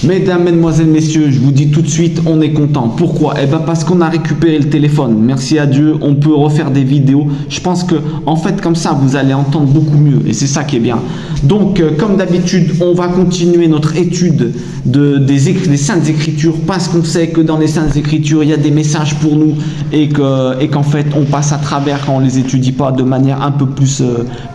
Mesdames, mesdemoiselles, messieurs, je vous dis tout de suite, on est content. Pourquoi? Eh ben parce qu'on a récupéré le téléphone. Merci à Dieu, on peut refaire des vidéos. Je pense que, en fait, comme ça, vous allez entendre beaucoup mieux. Et c'est ça qui est bien. Donc, comme d'habitude, on va continuer notre étude des Saintes Écritures, parce qu'on sait que dans les Saintes Écritures, il y a des messages pour nous et qu'en fait, on passe à travers quand on les étudie pas de manière un peu plus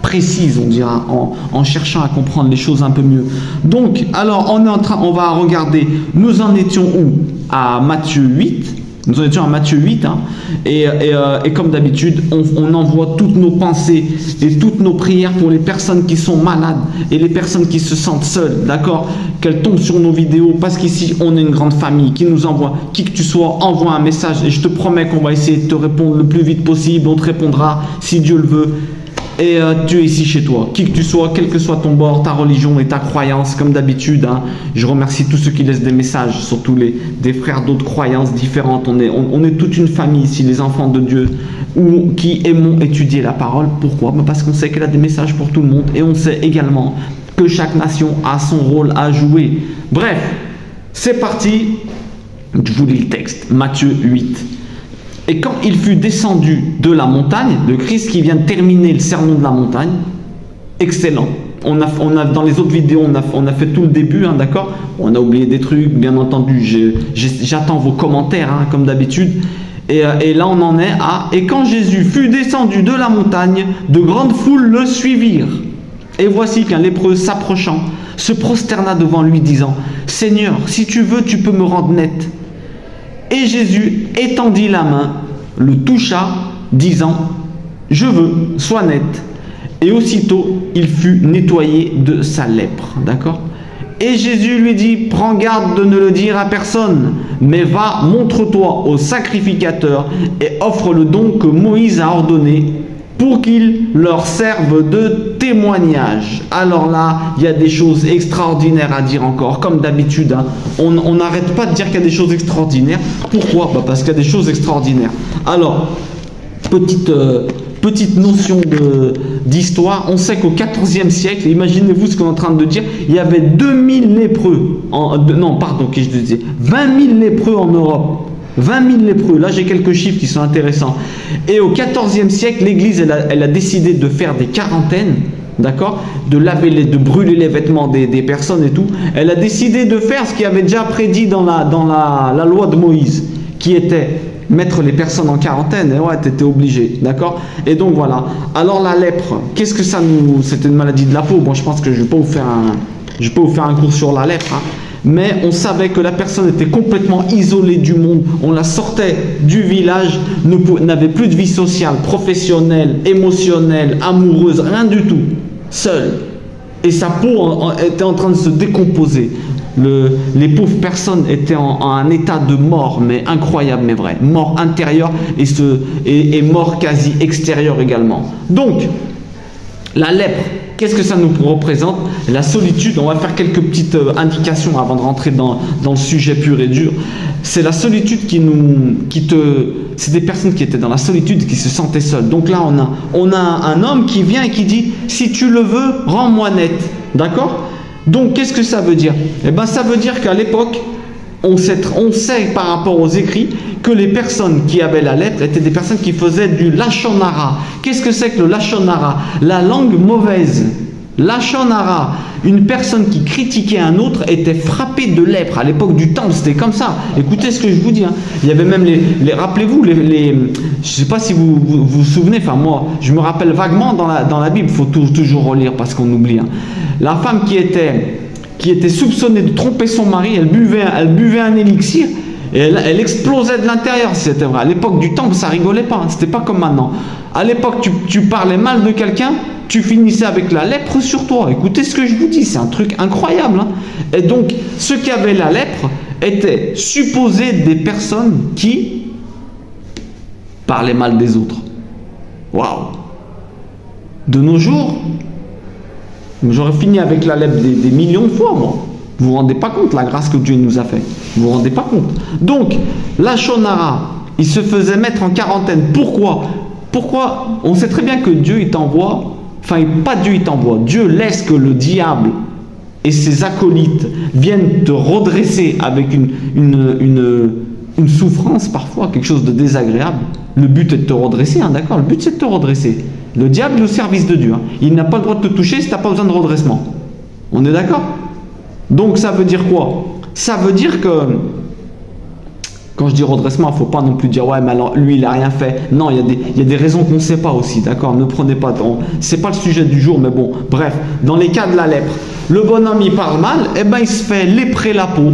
précise, on dira, en cherchant à comprendre les choses un peu mieux. Donc, alors, on va regarder, nous en étions où? À Matthieu 8. Nous en étions à Matthieu 8, hein, et comme d'habitude, on envoie toutes nos pensées et toutes nos prières pour les personnes qui sont malades et les personnes qui se sentent seules, d'accord? Qu'elles tombent sur nos vidéos, parce qu'ici, on est une grande famille qui nous envoie, qui que tu sois, envoie un message et je te promets qu'on va essayer de te répondre le plus vite possible, on te répondra si Dieu le veut. Et tu es ici chez toi, qui que tu sois, quel que soit ton bord, ta religion et ta croyance, comme d'habitude, hein, je remercie tous ceux qui laissent des messages, surtout des frères d'autres croyances différentes. On est toute une famille ici, les enfants de Dieu, qui aimons étudier la parole. Pourquoi? Parce qu'on sait qu'elle a des messages pour tout le monde et on sait également que chaque nation a son rôle à jouer. Bref, c'est parti, je vous lis le texte, Matthieu 8. Et quand il fut descendu de la montagne, le Christ qui vient de terminer le sermon de la montagne, excellent. On a dans les autres vidéos, on a fait tout le début, hein, d'accord? On a oublié des trucs, bien entendu. J'attends vos commentaires, hein, comme d'habitude. Et là, on en est à... Et quand Jésus fut descendu de la montagne, de grandes foules le suivirent. Et voici qu'un lépreux s'approchant, se prosterna devant lui, disant, « Seigneur, si tu veux, tu peux me rendre net. » Et Jésus étendit la main, le toucha, disant, « Je veux, sois net. » Et aussitôt, il fut nettoyé de sa lèpre. D'accord? Et Jésus lui dit, « Prends garde de ne le dire à personne, mais va, montre-toi au sacrificateur et offre le don que Moïse a ordonné, pour qu'il leur serve de témoignage. » Alors là, il y a des choses extraordinaires à dire encore, comme d'habitude. Hein, on n'arrête pas de dire qu'il y a des choses extraordinaires. Pourquoi? Parce qu'il y a des choses extraordinaires. Alors, petite notion d'histoire. On sait qu'au XIVe siècle, imaginez-vous ce qu'on est en train de dire, il y avait 2000 lépreux, 20 000 lépreux en Europe. 20 000 lépreux, là j'ai quelques chiffres qui sont intéressants. Et au XIVe siècle, l'Église elle a décidé de faire des quarantaines, d'accord, de brûler les vêtements des personnes et tout. Elle a décidé de faire ce qui avait déjà prédit dans la loi de Moïse, qui était mettre les personnes en quarantaine. Et ouais, tu étais obligé, d'accord. Et donc voilà. Alors la lèpre, qu'est-ce que ça nous... C'était une maladie de la peau. Bon, je pense que je ne vais pas vous faire un cours sur la lèpre, hein. Mais on savait que la personne était complètement isolée du monde. On la sortait du village, n'avait plus de vie sociale, professionnelle, émotionnelle, amoureuse, rien du tout. Seule. Et sa peau était en train de se décomposer. Les pauvres personnes étaient en un état de mort, mais incroyable, mais vrai. Mort intérieure et mort quasi extérieure également. Donc, la lèpre, qu'est-ce que ça nous représente? La solitude. On va faire quelques petites indications avant de rentrer dans le sujet pur et dur. C'est la solitude c'est des personnes qui étaient dans la solitude, qui se sentaient seules. Donc là, on a un homme qui vient et qui dit, si tu le veux, rends-moi net. D'accord? Donc, qu'est-ce que ça veut dire? Eh bien, ça veut dire qu'à l'époque, on sait par rapport aux écrits que les personnes qui avaient la lèpre étaient des personnes qui faisaient du lachon hara. Qu'est-ce que c'est que le lachon hara? La langue mauvaise. Lachon hara. Une personne qui critiquait un autre était frappée de lèpre. À l'époque du temple, c'était comme ça. Écoutez ce que je vous dis. Hein. Il y avait même rappelez-vous, je ne sais pas si vous vous souvenez, enfin moi, je me rappelle vaguement dans la Bible, il faut toujours relire parce qu'on oublie. Hein. La femme qui était soupçonnée de tromper son mari, elle buvait un élixir et elle explosait de l'intérieur. C'était vrai. À l'époque du temple, ça rigolait pas. Hein. C'était pas comme maintenant. À l'époque, tu parlais mal de quelqu'un, tu finissais avec la lèpre sur toi. Écoutez ce que je vous dis, c'est un truc incroyable. Hein. Et donc, ceux qui avaient la lèpre étaient supposés des personnes qui parlaient mal des autres. Waouh! De nos jours, j'aurais fini avec la lèpre des millions de fois, moi. Vous ne vous rendez pas compte la grâce que Dieu nous a fait. Vous ne vous rendez pas compte. Donc, lachon hara, il se faisait mettre en quarantaine. Pourquoi? On sait très bien que Dieu, il t'envoie, enfin, pas Dieu, il t'envoie. Dieu laisse que le diable et ses acolytes viennent te redresser avec une souffrance parfois, quelque chose de désagréable, le but est de te redresser, hein, d'accord? Le but c'est de te redresser. Le diable est au service de Dieu. Hein. Il n'a pas le droit de te toucher si tu n'as pas besoin de redressement. On est d'accord? Donc ça veut dire quoi? Ça veut dire que, quand je dis redressement, il ne faut pas non plus dire ouais mais alors lui il n'a rien fait. Non, il y a des raisons qu'on ne sait pas aussi, d'accord? Ne prenez pas, c'est pas le sujet du jour, mais bon, bref, dans les cas de la lèpre, le bonhomme il parle mal, et ben il se fait léprer la peau.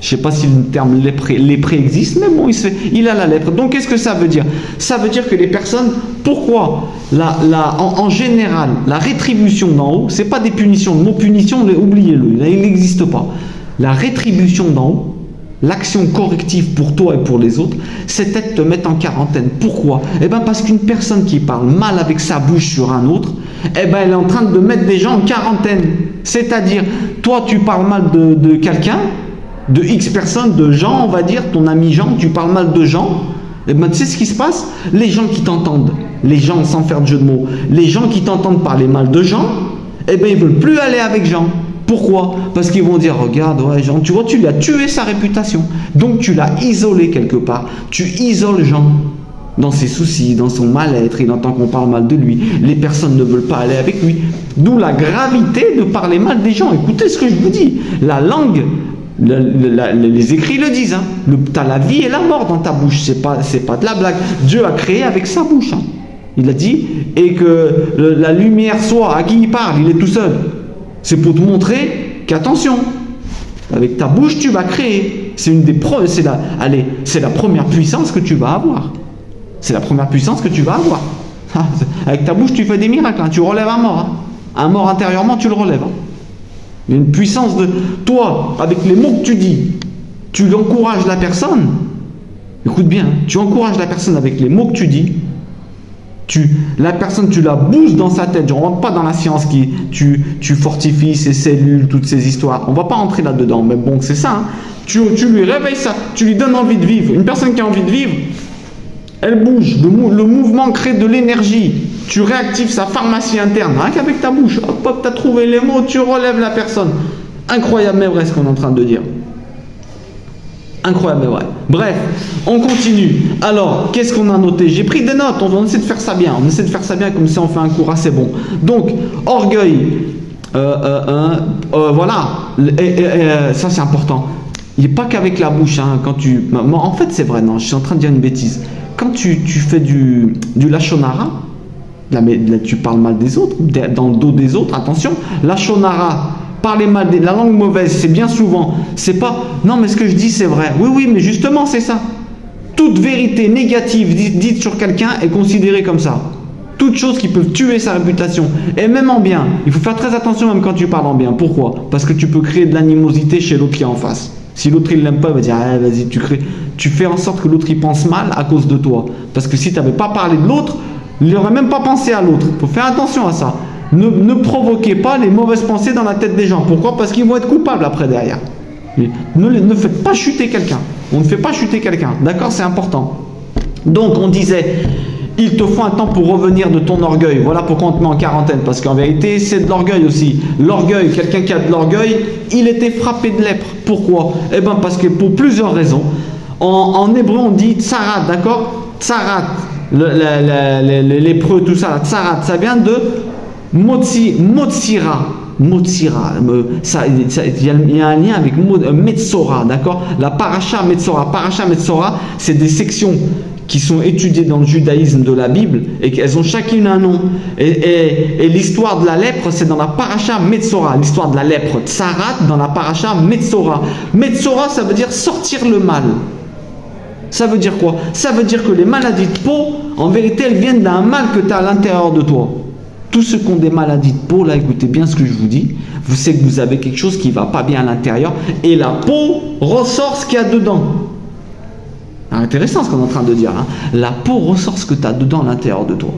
Je ne sais pas si le terme lépré existe, mais bon, il a la lèpre. Donc, qu'est-ce que ça veut dire? Ça veut dire que les personnes, pourquoi en général, la rétribution d'en haut, ce n'est pas des punitions. Le mot punition, oubliez-le, il n'existe pas. La rétribution d'en haut, l'action corrective pour toi et pour les autres, c'était de te mettre en quarantaine. Pourquoi? Eh bien, parce qu'une personne qui parle mal avec sa bouche sur un autre, eh ben, elle est en train de mettre des gens en quarantaine. C'est-à-dire, toi, tu parles mal de quelqu'un, de X personnes, de Jean, on va dire, ton ami Jean, tu parles mal de Jean, et ben tu sais ce qui se passe? Les gens qui t'entendent, les gens, sans faire de jeu de mots, les gens qui t'entendent parler mal de Jean, et ben ils veulent plus aller avec Jean. Pourquoi? Parce qu'ils vont dire, regarde, ouais Jean, tu vois, tu lui as tué sa réputation, donc tu l'as isolé quelque part, tu isoles Jean dans ses soucis, dans son mal-être, il entend qu'on parle mal de lui, les personnes ne veulent pas aller avec lui, d'où la gravité de parler mal des gens. Écoutez ce que je vous dis, la langue, les écrits le disent, hein. Tu as la vie et la mort dans ta bouche, c'est pas de la blague. Dieu a créé avec sa bouche, hein. Il a dit, et que la lumière soit, à qui il parle, il est tout seul. C'est pour te montrer qu'attention, avec ta bouche tu vas créer. C'est une des preuves, c'est la première puissance que tu vas avoir. C'est la première puissance que tu vas avoir. Avec ta bouche tu fais des miracles, hein. Tu relèves un mort, hein. Un mort intérieurement tu le relèves, hein. Il y a une puissance de toi, avec les mots que tu dis, tu encourages la personne. Écoute bien, tu encourages la personne avec les mots que tu dis. La personne, tu la boosts dans sa tête. Je ne rentre pas dans la science qui tu fortifies ses cellules, toutes ces histoires. On ne va pas rentrer là-dedans, mais bon, c'est ça. Hein. Tu lui réveilles ça, tu lui donnes envie de vivre. Une personne qui a envie de vivre, elle bouge. Le mouvement crée de l'énergie. Tu réactives sa pharmacie interne, rien qu'avec ta bouche. Hop, hop, tu as trouvé les mots, tu relèves la personne. Incroyable mais vrai ce qu'on est en train de dire. Incroyable mais vrai. Bref, on continue. Alors, qu'est-ce qu'on a noté? J'ai pris des notes, on essaie de faire ça bien. On essaie de faire ça bien, comme ça on fait un cours assez bon. Donc, orgueil. Voilà. Ça c'est important. Il n'est pas qu'avec la bouche. Hein, quand en fait c'est vrai, non, je suis en train de dire une bêtise. Quand tu fais du lachonara, là, tu parles mal des autres, dans le dos des autres, attention, lachonara, parler mal, la langue mauvaise, c'est bien souvent, c'est pas, non mais ce que je dis c'est vrai, oui mais justement c'est ça, toute vérité négative dite sur quelqu'un est considérée comme ça, toutes choses qui peuvent tuer sa réputation, et même en bien, il faut faire très attention même quand tu parles en bien, pourquoi? Parce que tu peux créer de l'animosité chez l'autre qui est en face. Si l'autre il l'aime pas, il va dire ah, vas-y, tu fais en sorte que l'autre il pense mal à cause de toi, parce que si tu n'avais pas parlé de l'autre, il n'aurait même pas pensé à l'autre. Il faut faire attention à ça. Ne provoquez pas les mauvaises pensées dans la tête des gens. Pourquoi? Parce qu'ils vont être coupables après derrière. Ne faites pas chuter quelqu'un. On ne fait pas chuter quelqu'un. D'accord? C'est important. Donc on disait, il te faut un temps pour revenir de ton orgueil. Voilà pourquoi on te met en quarantaine. Parce qu'en vérité, c'est de l'orgueil aussi. L'orgueil, quelqu'un qui a de l'orgueil, il était frappé de lèpre. Pourquoi? Eh bien parce que pour plusieurs raisons. En hébreu, on dit tsarat, d'accord? Tsarat. Les lépreux, tout ça, tsarat, ça vient de motsira. Motsira, il y a un lien avec Metzora, d'accord? La paracha Metzora. Paracha Metzora, c'est des sections qui sont étudiées dans le judaïsme de la Bible et qu'elles ont chacune un nom. Et l'histoire de la lèpre, c'est dans la paracha Metzora. L'histoire de la lèpre, tsarat, dans la paracha Metzora. Metzora, ça veut dire sortir le mal. Ça veut dire quoi? Ça veut dire que les maladies de peau, en vérité, elles viennent d'un mal que tu as à l'intérieur de toi. Tous ceux qui ont des maladies de peau, là, écoutez bien ce que je vous dis. Vous savez que vous avez quelque chose qui ne va pas bien à l'intérieur. Et la peau ressort ce qu'il y a dedans. Intéressant ce qu'on est en train de dire. Hein. La peau ressort ce que tu as dedans à l'intérieur de toi.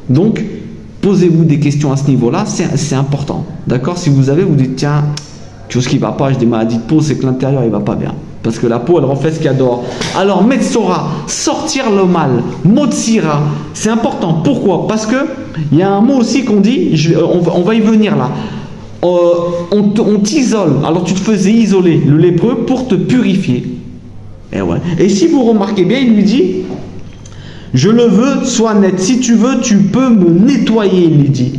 Donc, posez-vous des questions à ce niveau-là. C'est important. D'accord? Si vous dites, tiens, quelque chose qui ne va pas, j'ai des maladies de peau, c'est que l'intérieur, il ne va pas bien. Parce que la peau, elle reflète ce qu'il y a dehors. Alors, Metzora, sortir le mal. Motsira, c'est important. Pourquoi? Parce que il y a un mot aussi qu'on dit, on va y venir là. on t'isole. Alors tu te faisais isoler, le lépreux, pour te purifier. Et, ouais. Et si vous remarquez bien, il lui dit, je le veux, sois net. Si tu veux, tu peux me nettoyer, il lui dit.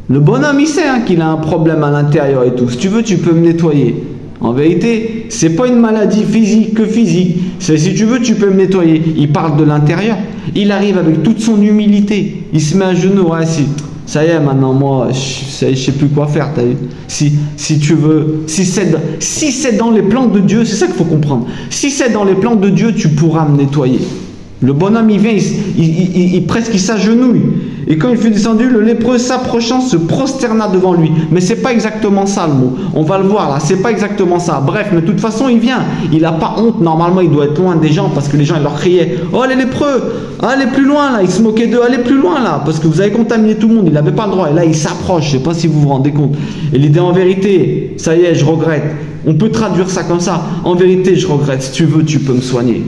Le bonhomme, il sait qu'il a un problème à l'intérieur et tout. Si tu veux, tu peux me nettoyer. En vérité, c'est pas une maladie physique que physique. C'est si tu veux, tu peux me nettoyer. Il parle de l'intérieur. Il arrive avec toute son humilité. Il se met à genoux. Ouais, si, ça y est, maintenant, moi, je sais plus quoi faire. T'as vu? Si tu veux, si c'est dans les plans de Dieu, c'est ça qu'il faut comprendre. Si c'est dans les plans de Dieu, tu pourras me nettoyer. Le bonhomme, il vient, presque il s'agenouille. Et quand il fut descendu, le lépreux s'approchant se prosterna devant lui. Mais c'est pas exactement ça le mot. On va le voir là, c'est pas exactement ça. Bref, mais de toute façon, il vient. Il n'a pas honte. Normalement, il doit être loin des gens parce que les gens, ils leur criaient, oh les lépreux, allez plus loin là. Ils se moquaient d'eux, allez plus loin là. Parce que vous avez contaminé tout le monde. Il n'avait pas le droit. Et là, il s'approche. Je sais pas si vous vous rendez compte. Et l'idée en vérité, ça y est, je regrette. On peut traduire ça comme ça. En vérité, je regrette. Si tu veux, tu peux me soigner.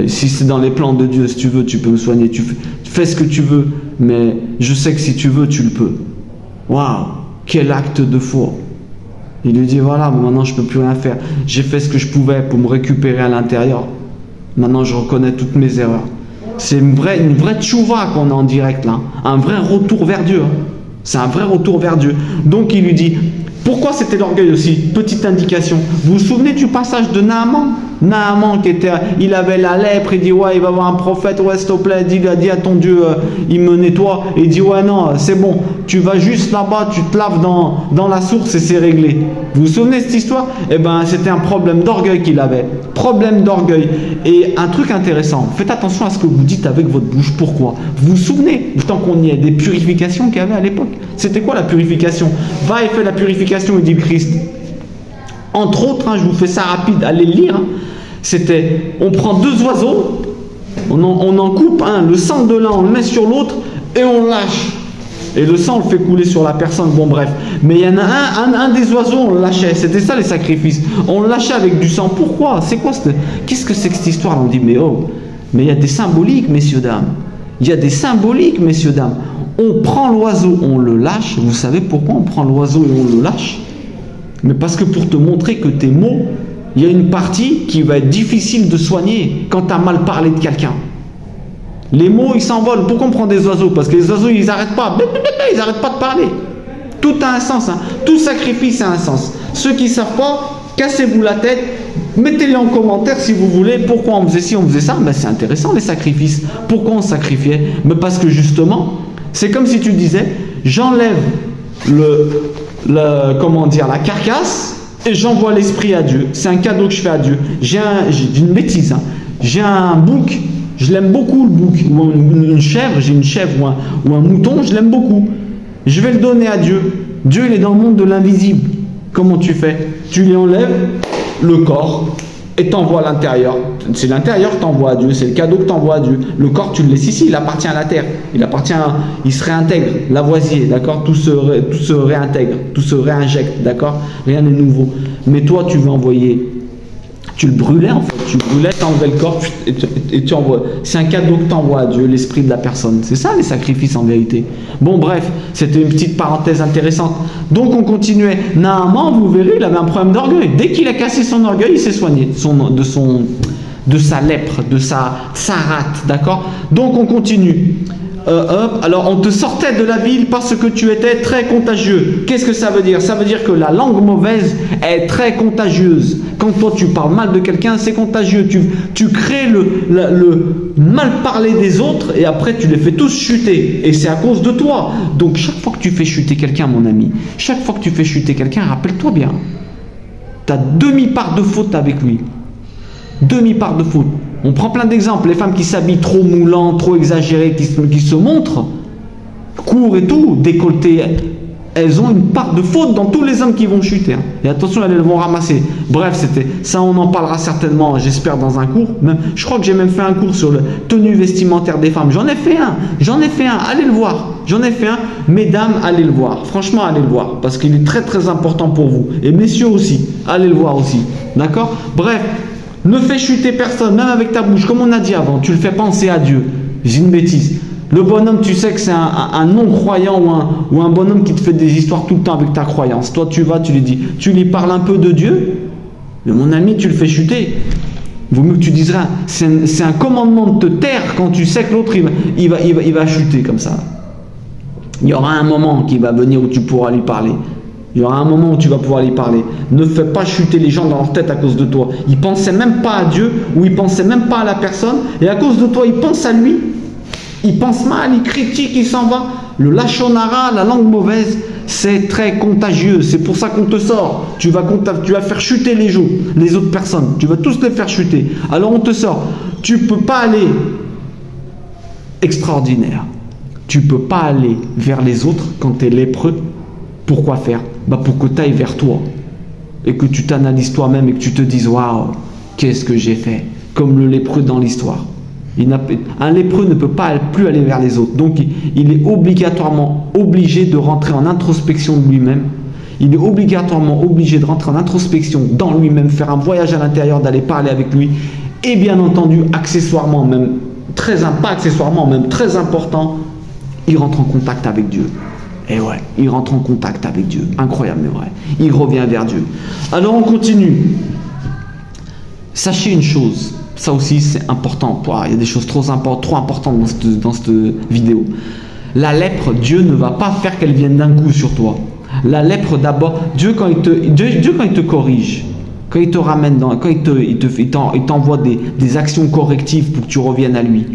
Si c'est dans les plans de Dieu, si tu veux, tu peux me soigner. Tu fais ce que tu veux, mais je sais que si tu veux, tu le peux. Waouh, quel acte de foi. Il lui dit, voilà, maintenant je ne peux plus rien faire. J'ai fait ce que je pouvais pour me récupérer à l'intérieur. Maintenant, je reconnais toutes mes erreurs. C'est une vraie tchouva qu'on a en direct là. Un vrai retour vers Dieu. C'est un vrai retour vers Dieu. Donc il lui dit, pourquoi c'était l'orgueil aussi? Petite indication. Vous vous souvenez du passage de Naaman? Naaman, il avait la lèpre, il dit ouais, il va voir un prophète, ouais, s'il te plaît, dit à ton Dieu, il me nettoie. Et il dit ouais, non, c'est bon, tu vas juste là-bas, tu te laves dans la source et c'est réglé. Vous vous souvenez de cette histoire? Eh bien, c'était un problème d'orgueil qu'il avait. Problème d'orgueil. Et un truc intéressant, faites attention à ce que vous dites avec votre bouche. Pourquoi? Vous vous souvenez, tant qu'on y est, des purifications qu'il y avait à l'époque? C'était quoi la purification? Va et fais la purification, il dit le Christ. Entre autres, je vous fais ça rapide, allez le lire. C'était, on prend deux oiseaux, on en coupe un, le sang de l'un, on le met sur l'autre et on lâche. Et le sang, on le fait couler sur la personne, bon bref. Mais il y en a un des oiseaux, on le lâchait. C'était ça les sacrifices. On le lâchait avec du sang. Pourquoi? C'est quoi qu'est-ce que c'est que cette histoire? On dit, mais oh, mais il y a des symboliques, messieurs, dames. Il y a des symboliques, messieurs, dames. On prend l'oiseau, on le lâche. Vous savez pourquoi on prend l'oiseau et on le lâche? Mais parce que pour te montrer que tes mots, il y a une partie qui va être difficile de soigner quand tu as mal parlé de quelqu'un. Les mots, ils s'envolent. Pourquoi on prend des oiseaux? Parce que les oiseaux, ils n'arrêtent pas. Ils n'arrêtent pas de parler. Tout a un sens. Tout sacrifice a un sens. Ceux qui ne savent pas, cassez-vous la tête. Mettez-les en commentaire si vous voulez. Pourquoi on faisait ci, on faisait ça? Ben, c'est intéressant les sacrifices. Pourquoi on sacrifiait? Mais parce que justement, c'est comme si tu disais, j'enlève comment dire, la carcasse et j'envoie l'esprit à Dieu. C'est un cadeau que je fais à Dieu. J'ai une bêtise. J'ai un bouc. Je l'aime beaucoup le bouc. Ou une chèvre. J'ai une chèvre ou un mouton. Je l'aime beaucoup. Je vais le donner à Dieu. Dieu, il est dans le monde de l'invisible. Comment tu fais? Tu lui enlèves le corps et t'envoies à l'intérieur. C'est l'intérieur que t'envoies à Dieu. C'est le cadeau que t'envoies à Dieu. Le corps, tu le laisses ici. Il appartient à la terre. Il se réintègre. Lavoisier, d'accord? Tout se réintègre. Tout se réinjecte, d'accord? Rien n'est nouveau. Mais toi, tu veux envoyer. Tu le brûlais en fait. Tu brûlais, t'enlevais le corps et tu envoies. C'est un cadeau que t'envoies à Dieu, l'esprit de la personne. C'est ça les sacrifices en vérité. Bon, bref, c'était une petite parenthèse intéressante. Donc on continuait. Naaman, vous verrez, il avait un problème d'orgueil. Dès qu'il a cassé son orgueil, il s'est soigné de sa lèpre, de sa rate, d'accord? Donc on continue. Alors on te sortait de la ville parce que tu étais très contagieux. Qu'est-ce que ça veut dire? Ça veut dire que la langue mauvaise est très contagieuse. Quand toi tu parles mal de quelqu'un, c'est contagieux. Tu crées le mal parler des autres et après tu les fais tous chuter. Et c'est à cause de toi. Donc chaque fois que tu fais chuter quelqu'un, mon ami, chaque fois que tu fais chuter quelqu'un, rappelle-toi bien, tu as demi-part de faute avec lui. Demi-part de faute. On prend plein d'exemples. Les femmes qui s'habillent trop moulant, trop exagérées, qui se montrent, courts et tout, décolletées, elles ont une part de faute dans tous les hommes qui vont chuter. Et attention, elles vont ramasser. Bref, c'était ça, on en parlera certainement, j'espère, dans un cours. Je crois que j'ai même fait un cours sur la tenue vestimentaire des femmes. J'en ai fait un. Allez le voir. J'en ai fait un. Mesdames, allez le voir. Franchement, allez le voir. Parce qu'il est très très important pour vous. Et messieurs aussi, allez le voir aussi. D'accord? Bref. Ne fais chuter personne, même avec ta bouche, comme on a dit avant, tu le fais penser à Dieu. J'ai une bêtise. Le bonhomme, tu sais que c'est un non-croyant ou un bonhomme qui te fait des histoires tout le temps avec ta croyance. Toi, tu vas, tu lui dis, tu lui parles un peu de Dieu, mais mon ami, tu le fais chuter. Vaut mieux que tu dises rien. C'est un commandement de te taire quand tu sais que l'autre, il va chuter comme ça. Il y aura un moment qui va venir où tu pourras lui parler. Il y aura un moment où tu vas pouvoir lui parler. Ne fais pas chuter les gens dans leur tête à cause de toi. Ils ne pensaient même pas à Dieu ou ils ne pensaient même pas à la personne. Et à cause de toi, ils pensent à lui. Ils pensent mal, ils critiquent, ils s'en vont. Le lachonara, la langue mauvaise, c'est très contagieux. C'est pour ça qu'on te sort. Tu vas faire chuter les autres personnes. Tu vas tous les faire chuter. Alors on te sort. Tu ne peux pas aller extraordinaire. Tu ne peux pas aller vers les autres quand tu es lépreux. Pourquoi faire? Pour que tu ailles vers toi. Et que tu t'analyses toi-même et que tu te dises, waouh, qu'est-ce que j'ai fait? Comme le lépreux dans l'histoire. Un lépreux ne peut pas plus aller vers les autres. Donc il est obligatoirement obligé de rentrer en introspection de lui-même. Il est obligatoirement obligé de rentrer en introspection dans lui-même, faire un voyage à l'intérieur, d'aller parler avec lui. Et bien entendu, accessoirement, même pas accessoirement, même très important, il rentre en contact avec Dieu. Et ouais, il rentre en contact avec Dieu. Incroyable, mais vrai. Il revient vers Dieu. Alors on continue. Sachez une chose. Ça aussi, c'est important. Il y a des choses trop importantes dans cette vidéo. La lèpre, Dieu ne va pas faire qu'elle vienne d'un coup sur toi. La lèpre, d'abord, Dieu quand il te corrige, quand il te ramène, quand il t'envoie des actions correctives pour que tu reviennes à lui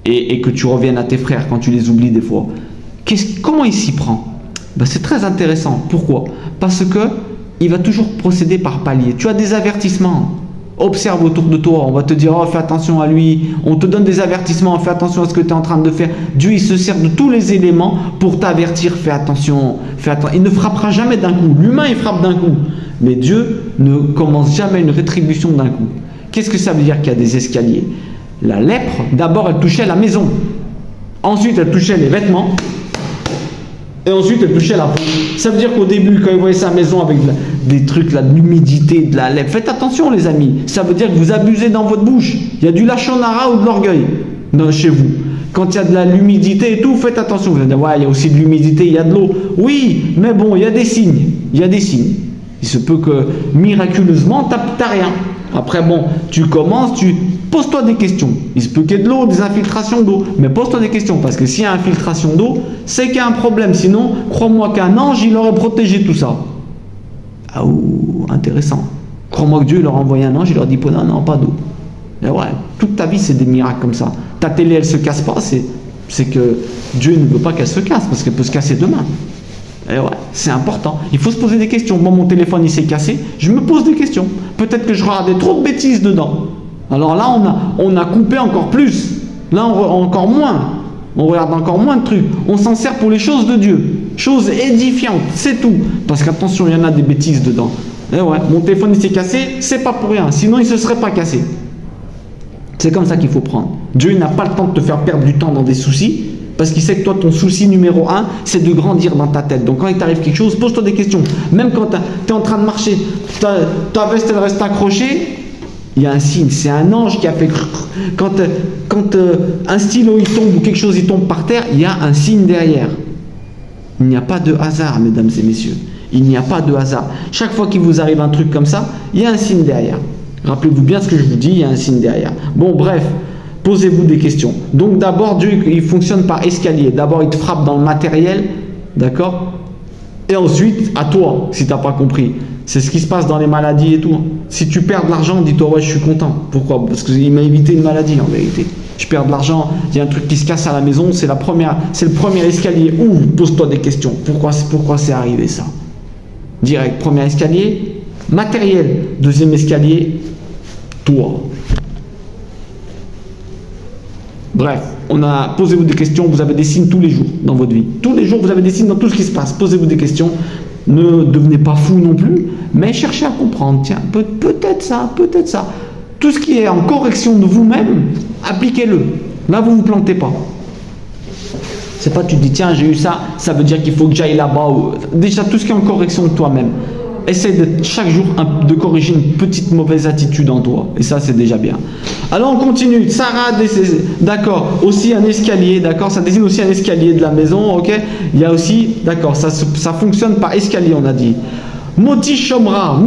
et que tu reviennes à tes frères quand tu les oublies des fois. Comment il s'y prend? C'est très intéressant. Pourquoi? Parce que il va toujours procéder par palier. Tu as des avertissements. Observe autour de toi, on va te dire, oh, fais attention à lui, on te donne des avertissements, fais attention à ce que tu es en train de faire. Dieu, il se sert de tous les éléments pour t'avertir, fais attention, fais attention. Il ne frappera jamais d'un coup. L'humain, il frappe d'un coup. Mais Dieu ne commence jamais une rétribution d'un coup. Qu'est-ce que ça veut dire qu'il y a des escaliers? La lèpre, d'abord, elle touchait la maison. Ensuite, elle touchait les vêtements. Et ensuite, elle touchait la peau. Ça veut dire qu'au début, quand il voyait sa maison avec des trucs, là, de l'humidité, de la lèpre, faites attention, les amis. Ça veut dire que vous abusez dans votre bouche. Il y a du lachonara ou de l'orgueil chez vous. Quand il y a de l'humidité et tout, faites attention. Vous allez dire, ouais, il y a aussi de l'humidité, il y a de l'eau. Oui, mais bon, il y a des signes. Il y a des signes. Il se peut que, miraculeusement, t'as rien. Après, bon, tu commences, pose-toi des questions. Il se peut qu'il y ait de l'eau, des infiltrations d'eau. Mais pose-toi des questions, parce que s'il y a infiltration d'eau, c'est qu'il y a un problème. Sinon, crois-moi qu'un ange, il aurait protégé tout ça. Ah, intéressant. Crois-moi que Dieu, il leur a envoyé un ange, il leur dit, non, pas d'eau. Et ouais, toute ta vie, c'est des miracles comme ça. Ta télé, elle se casse pas, c'est que Dieu ne veut pas qu'elle se casse, parce qu'elle peut se casser demain. Et ouais, c'est important. Il faut se poser des questions. Moi, mon téléphone, il s'est cassé. Je me pose des questions. Peut-être que je regardais trop de bêtises dedans. Alors là, on a coupé encore plus. Là, encore moins. On regarde encore moins de trucs. On s'en sert pour les choses de Dieu. Choses édifiantes, c'est tout. Parce qu'attention, il y en a des bêtises dedans. Et ouais, mon téléphone, il s'est cassé. C'est pas pour rien. Sinon, il ne se serait pas cassé. C'est comme ça qu'il faut prendre. Dieu n'a pas le temps de te faire perdre du temps dans des soucis. Parce qu'il sait que toi, ton souci numéro 1, c'est de grandir dans ta tête. Donc quand il t'arrive quelque chose, pose-toi des questions. Même quand tu es en train de marcher, ta veste, elle reste accrochée, il y a un signe. C'est un ange qui a fait... Quand un stylo, il tombe ou quelque chose, il tombe par terre, il y a un signe derrière. Il n'y a pas de hasard, mesdames et messieurs. Il n'y a pas de hasard. Chaque fois qu'il vous arrive un truc comme ça, il y a un signe derrière. Rappelez-vous bien ce que je vous dis, il y a un signe derrière. Bon, bref. Posez-vous des questions. Donc d'abord, Dieu, il fonctionne par escalier. D'abord, il te frappe dans le matériel, d'accord? Et ensuite, à toi, si tu n'as pas compris. C'est ce qui se passe dans les maladies et tout. Si tu perds de l'argent, dis-toi, ouais, je suis content. Pourquoi? Parce qu'il m'a évité une maladie, en vérité. Je perds de l'argent, il y a un truc qui se casse à la maison, c'est le premier escalier. Ouh, pose-toi des questions. Pourquoi c'est arrivé ça? Direct, premier escalier, matériel. Deuxième escalier, toi. Bref, posez-vous des questions, vous avez des signes tous les jours dans votre vie. Tous les jours, vous avez des signes dans tout ce qui se passe. Posez-vous des questions. Ne devenez pas fou non plus, mais cherchez à comprendre. Tiens, peut-être ça, peut-être ça. Tout ce qui est en correction de vous-même, appliquez-le. Là, vous ne vous plantez pas. C'est pas tu te dis, tiens, j'ai eu ça, ça veut dire qu'il faut que j'aille là-bas. Déjà, tout ce qui est en correction de toi-même. essaie de chaque jour de corriger une petite mauvaise attitude en toi. Et ça, c'est déjà bien. Alors, on continue. Sarah, d'accord. Aussi un escalier, d'accord. Ça désigne aussi un escalier de la maison, ok. Il y a aussi, d'accord, ça fonctionne par escalier, on a dit. Moti Shomra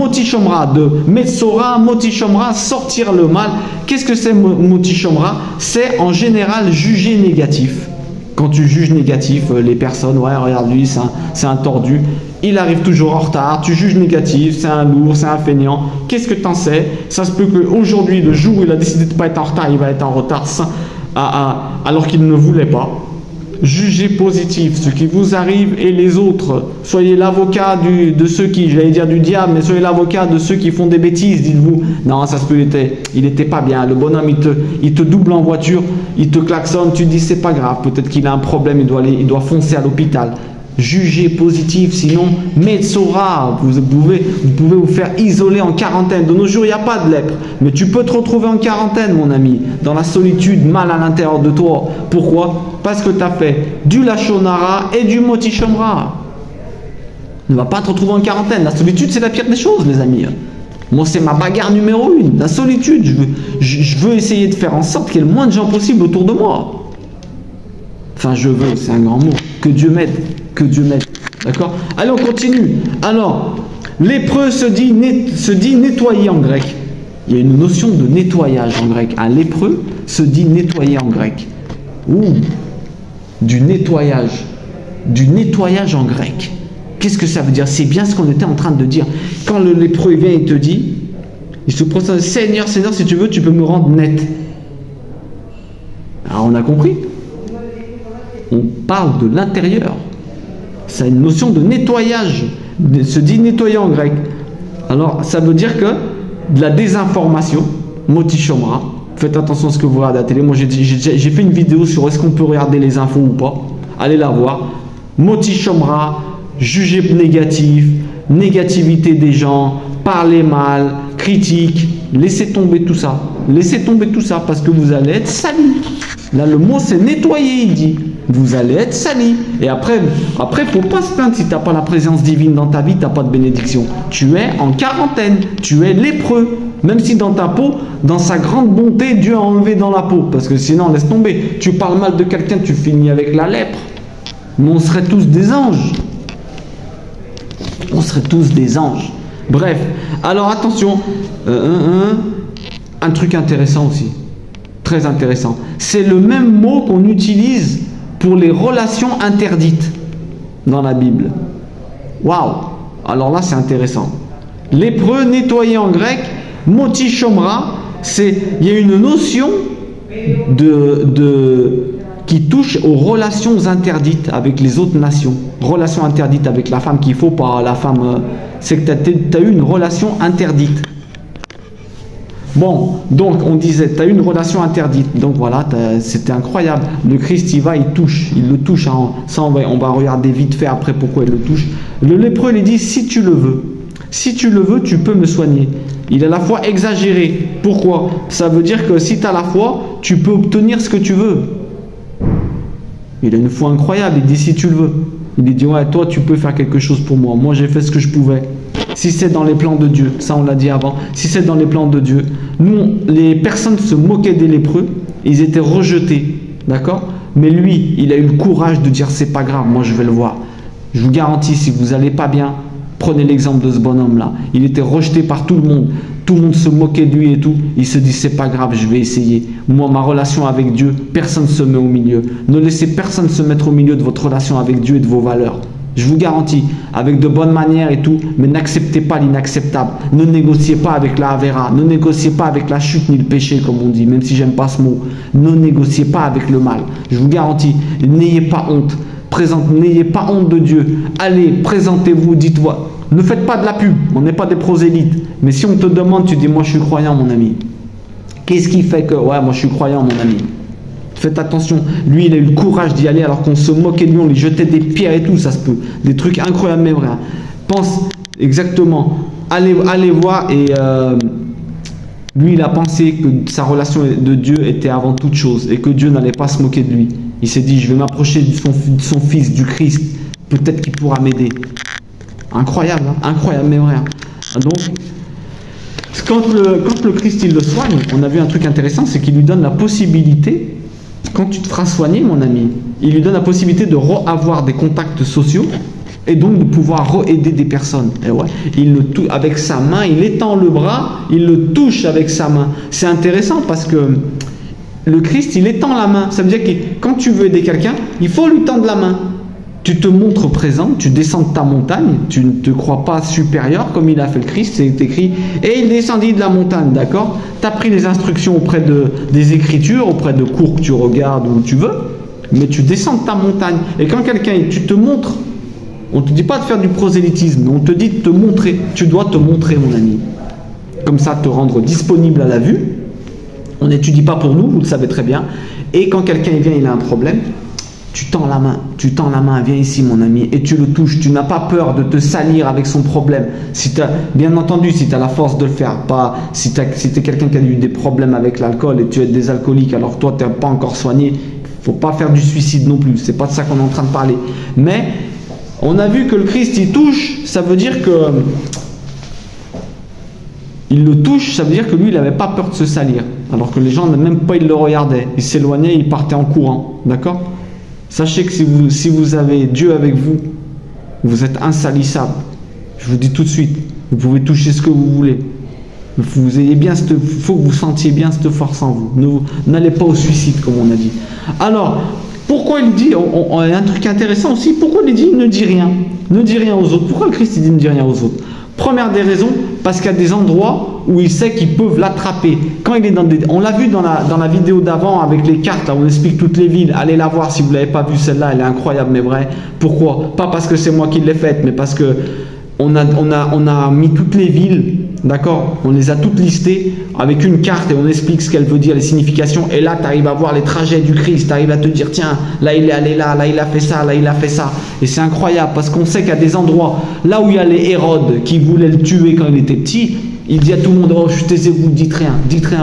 de Metzora, Moti Shomra, sortir le mal. Qu'est-ce que c'est Moti Shomra? C'est en général juger négatif. Quand tu juges négatif les personnes, ouais, regarde lui, c'est un tordu, il arrive toujours en retard, tu juges négatif, c'est un lourd, c'est un feignant. Qu'est-ce que tu en sais? Ça se peut qu'aujourd'hui, le jour où il a décidé de ne pas être en retard, il va être en retard alors qu'il ne voulait pas. Jugez positif ce qui vous arrive et les autres. Soyez l'avocat de ceux qui, j'allais dire du diable, mais soyez l'avocat de ceux qui font des bêtises, dites-vous. Non, ça se peut, il était pas bien. Le bonhomme, il te double en voiture, il te klaxonne, tu te dis c'est pas grave, peut-être qu'il a un problème, il doit foncer à l'hôpital. Jugez positif, sinon, Metzora, vous pouvez vous faire isoler en quarantaine. De nos jours, il n'y a pas de lèpre, mais tu peux te retrouver en quarantaine, mon ami, dans la solitude, mal à l'intérieur de toi. Pourquoi? Parce que tu as fait du Lachonara et du Moti Shomra. Ne va pas te retrouver en quarantaine. La solitude, c'est la pire des choses, les amis. Moi, c'est ma bagarre numéro 1. La solitude, je veux essayer de faire en sorte qu'il y ait le moins de gens possible autour de moi. Enfin, je veux, c'est un grand mot. Que Dieu m'aide. Que Dieu m'aide. D'accord? Allez, on continue. Alors, lépreux se dit nettoyer en grec. Il y a une notion de nettoyage en grec. Un lépreux se dit nettoyer en grec. Ouh, du nettoyage en grec. Qu'est-ce que ça veut dire? C'est bien ce qu'on était en train de dire. Quand le lépreux vient et te dit, il se prosterne, Seigneur, Seigneur, si tu veux, tu peux me rendre net. Alors on a compris. On parle de l'intérieur. C'est une notion de nettoyage. Se dit nettoyer en grec. Alors ça veut dire que de la désinformation, Moti Shomra. Faites attention à ce que vous regardez à la télé. Moi, j'ai fait une vidéo sur est-ce qu'on peut regarder les infos ou pas. Allez la voir. Moti Shomra, juger négatif, négativité des gens, parler mal, critique. Laissez tomber tout ça. Laissez tomber tout ça parce que vous allez être sali. Là, le mot, c'est nettoyer, il dit. Vous allez être sali. Et après, faut pas se plaindre si tu n'as pas la présence divine dans ta vie, tu n'as pas de bénédiction. Tu es en quarantaine. Tu es lépreux. Même si dans ta peau, dans sa grande bonté, Dieu a enlevé dans la peau. Parce que sinon, laisse tomber. Tu parles mal de quelqu'un, tu finis avec la lèpre. Mais on serait tous des anges. On serait tous des anges. Bref. Alors attention. Un truc intéressant aussi. Très intéressant. C'est le même mot qu'on utilise pour les relations interdites dans la Bible. Waouh! Alors là, c'est intéressant. Lépreux, nettoyé en grec, Moti Shomra, il y a une notion qui touche aux relations interdites avec les autres nations. Relations interdites avec la femme qu'il faut pas, la femme, c'est que tu as eu une relation interdite. Bon, donc on disait, tu as eu une relation interdite, donc voilà, c'était incroyable. Le Christ, il le touche, hein. Ça on va regarder vite fait après pourquoi il le touche. Le lépreux, il dit, si tu le veux, tu peux me soigner. Il a la foi exagérée. Pourquoi? Ça veut dire que si tu as la foi, tu peux obtenir ce que tu veux. Il a une foi incroyable, il dit, si tu le veux. Il dit, ouais, toi, tu peux faire quelque chose pour moi. Moi, j'ai fait ce que je pouvais. Si c'est dans les plans de Dieu, ça on l'a dit avant, si c'est dans les plans de Dieu, nous, les personnes se moquaient des lépreux, ils étaient rejetés, d'accord? Mais lui, il a eu le courage de dire c'est pas grave, moi je vais le voir. Je vous garantis, si vous n'allez pas bien, prenez l'exemple de ce bonhomme-là. Il était rejeté par tout le monde se moquait de lui et tout. Il se dit c'est pas grave, je vais essayer. Moi, ma relation avec Dieu, personne ne se met au milieu. Ne laissez personne se mettre au milieu de votre relation avec Dieu et de vos valeurs. Je vous garantis, avec de bonnes manières et tout, mais n'acceptez pas l'inacceptable. Ne négociez pas avec la Avera, ne négociez pas avec la chute ni le péché, comme on dit, même si j'aime pas ce mot. Ne négociez pas avec le mal. Je vous garantis, n'ayez pas honte. N'ayez pas honte de Dieu. Allez, présentez-vous, dites-moi. Ne faites pas de la pub, on n'est pas des prosélytes. Mais si on te demande, tu dis, moi je suis croyant, mon ami. Qu'est-ce qui fait que, ouais, moi je suis croyant, mon ami. Faites attention, lui il a eu le courage d'y aller alors qu'on se moquait de lui, on lui jetait des pierres et tout, ça se peut. Des trucs incroyables, mais vrai. Pense exactement, allez voir et lui il a pensé que sa relation de Dieu était avant toute chose et que Dieu n'allait pas se moquer de lui. Il s'est dit, je vais m'approcher de son fils, du Christ, peut-être qu'il pourra m'aider. Incroyable, hein, incroyable, mes frères. Donc, quand le Christ il le soigne, on a vu un truc intéressant, c'est qu'il lui donne la possibilité, quand tu te feras soigner, mon ami, il lui donne la possibilité de avoir des contacts sociaux et donc de pouvoir aider des personnes. Et ouais, avec sa main, il étend le bras, il le touche avec sa main. C'est intéressant parce que le Christ, il étend la main. Ça veut dire que quand tu veux aider quelqu'un, il faut lui tendre la main. Tu te montres présent, tu descends de ta montagne, tu ne te crois pas supérieur comme il a fait le Christ, c'est écrit « Et il descendit de la montagne », d'accord? Tu as pris les instructions auprès des Écritures, auprès de cours que tu regardes où tu veux, mais tu descends de ta montagne. Et quand quelqu'un, tu te montres, on ne te dit pas de faire du prosélytisme, on te dit de te montrer. Tu dois te montrer, mon ami. Comme ça, te rendre disponible à la vue. On n'étudie pas pour nous, vous le savez très bien. Et quand quelqu'un vient, il a un problème, tu tends la main, viens ici mon ami, et tu le touches, tu n'as pas peur de te salir avec son problème. Si bien entendu, si tu as la force de le faire, pas si tu es quelqu'un qui a eu des problèmes avec l'alcool et tu es des alcooliques, alors toi tu n'es pas encore soigné, il ne faut pas faire du suicide non plus, c'est pas de ça qu'on est en train de parler. Mais on a vu que le Christ il touche, ça veut dire que il le touche, ça veut dire que lui il n'avait pas peur de se salir, alors que les gens même pas ils le regardaient, ils s'éloignaient, ils partaient en courant, d'accord? Sachez que si vous avez Dieu avec vous, vous êtes insalissable. Je vous dis tout de suite, vous pouvez toucher ce que vous voulez. Vous ayez bien, faut que vous sentiez bien cette force en vous. N'allez pas au suicide, comme on a dit. Alors, pourquoi il dit, on a un truc intéressant aussi, pourquoi il dit ne dis rien? Ne dis rien aux autres. Pourquoi le Christ il dit ne dis rien aux autres? Première des raisons, parce qu'il y a des endroits où il sait qu'ils peuvent l'attraper. Quand il est dans des... On l'a vu dans la vidéo d'avant avec les cartes, là, où on explique toutes les villes. Allez la voir si vous ne l'avez pas vue, celle-là, elle est incroyable, mais vrai. Pourquoi? Pas parce que c'est moi qui l'ai faite, mais parce que on a mis toutes les villes, d'accord? On les a toutes listées avec une carte et on explique ce qu'elle veut dire, les significations. Et là, tu arrives à voir les trajets du Christ, tu arrives à te dire, tiens, là il est allé là il a fait ça, là il a fait ça. Et c'est incroyable parce qu'on sait qu'il y a des endroits, là où il y a les Hérodes qui voulaient le tuer quand il était petit, il dit à tout le monde, oh, taisez-vous, dites rien,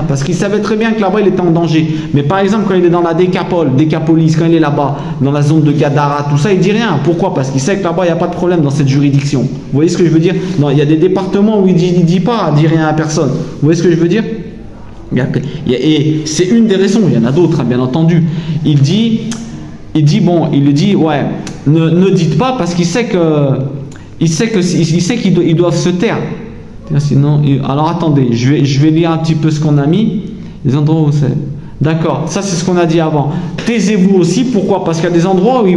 parce qu'il savait très bien que là-bas il était en danger. Mais par exemple, quand il est dans la Décapolis, quand il est là-bas, dans la zone de Gadara, tout ça, il dit rien. Pourquoi? Parce qu'il sait que là-bas il n'y a pas de problème dans cette juridiction. Vous voyez ce que je veux dire? Non, il y a des départements où il dit pas, dit rien à personne. Vous voyez ce que je veux dire? Et c'est une des raisons, il y en a d'autres, hein, bien entendu. Il le dit, ouais, ne dites pas parce qu'il sait qu'ils doivent se taire. Sinon, alors attendez, je vais lire un petit peu ce qu'on a mis. Les endroits où c'est. D'accord, ça c'est ce qu'on a dit avant. Taisez-vous aussi, pourquoi? Parce qu'il y a des endroits où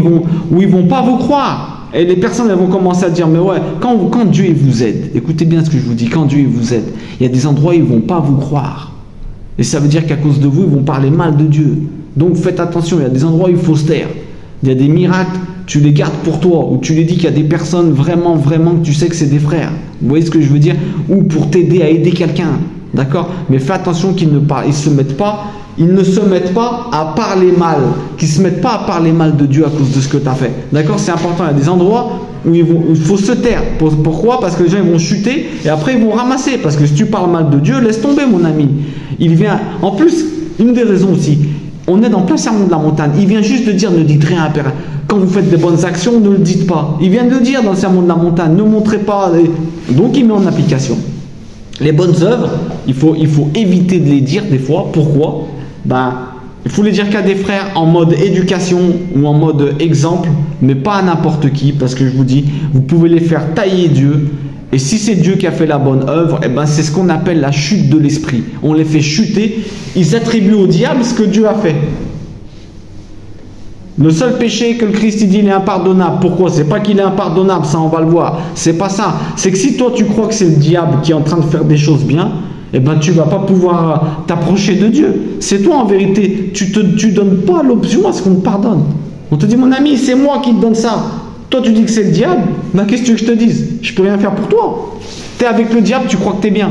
ils vont pas vous croire. Et les personnes elles vont commencer à dire, mais ouais, quand Dieu vous aide, écoutez bien ce que je vous dis, quand Dieu vous aide, il y a des endroits où ils vont pas vous croire. Et ça veut dire qu'à cause de vous, ils vont parler mal de Dieu. Donc faites attention, il y a des endroits où il faut se taire. Il y a des miracles, tu les gardes pour toi, ou tu les dis qu'il y a des personnes vraiment que tu sais que c'est des frères. Vous voyez ce que je veux dire? Ou pour t'aider à aider quelqu'un. D'accord? Mais fais attention qu'ils ne se mettent pas à parler mal. Qu'ils ne se mettent pas à parler mal de Dieu à cause de ce que tu as fait. D'accord? C'est important. Il y a des endroits où il faut se taire. Pourquoi? Parce que les gens ils vont chuter et après ils vont ramasser. Parce que si tu parles mal de Dieu, laisse tomber mon ami. Il vient. En plus, une des raisons aussi, on est dans plein sermon de la montagne. Il vient juste de dire ne dites rien à personne. Quand vous faites des bonnes actions, ne le dites pas. Il vient de le dire dans le sermon de la montagne. Ne montrez pas. Donc il met en application. Les bonnes œuvres, il faut éviter de les dire des fois. Pourquoi? Il faut les dire qu'à des frères en mode éducation ou en mode exemple, mais pas à n'importe qui. Parce que je vous dis, vous pouvez les faire tailler Dieu. Et si c'est Dieu qui a fait la bonne œuvre, c'est ce qu'on appelle la chute de l'esprit. On les fait chuter, ils attribuent au diable ce que Dieu a fait. Le seul péché que le Christ dit il est impardonnable. Pourquoi? C'est pas qu'il est impardonnable, ça on va le voir. C'est pas ça. C'est que si toi tu crois que c'est le diable qui est en train de faire des choses bien, tu vas pas pouvoir t'approcher de Dieu. C'est toi en vérité. Tu donnes pas l'option à ce qu'on te pardonne. On te dit mon ami, c'est moi qui te donne ça. Toi, tu dis que c'est le diable, qu'est-ce que tu veux que je te dise? Je peux rien faire pour toi. Tu es avec le diable, tu crois que tu es bien.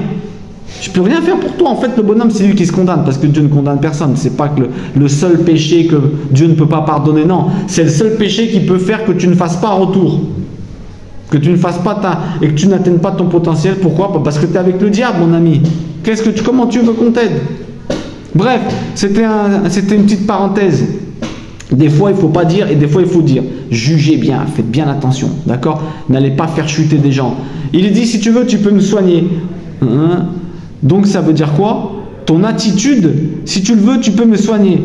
Je peux rien faire pour toi. En fait, le bonhomme, c'est lui qui se condamne, parce que Dieu ne condamne personne. C'est pas que le seul péché que Dieu ne peut pas pardonner, non. C'est le seul péché qui peut faire que tu ne fasses pas un retour. Que tu ne fasses pas et que tu n'atteignes pas ton potentiel. Pourquoi? Parce que tu es avec le diable, mon ami. Comment tu veux qu'on t'aide? Bref, c'était une petite parenthèse. Des fois, il ne faut pas dire et des fois, il faut dire. Jugez bien, faites bien attention, d'accord? N'allez pas faire chuter des gens. Il dit, si tu veux, tu peux me soigner. Donc, ça veut dire quoi? Ton attitude, si tu le veux, tu peux me soigner.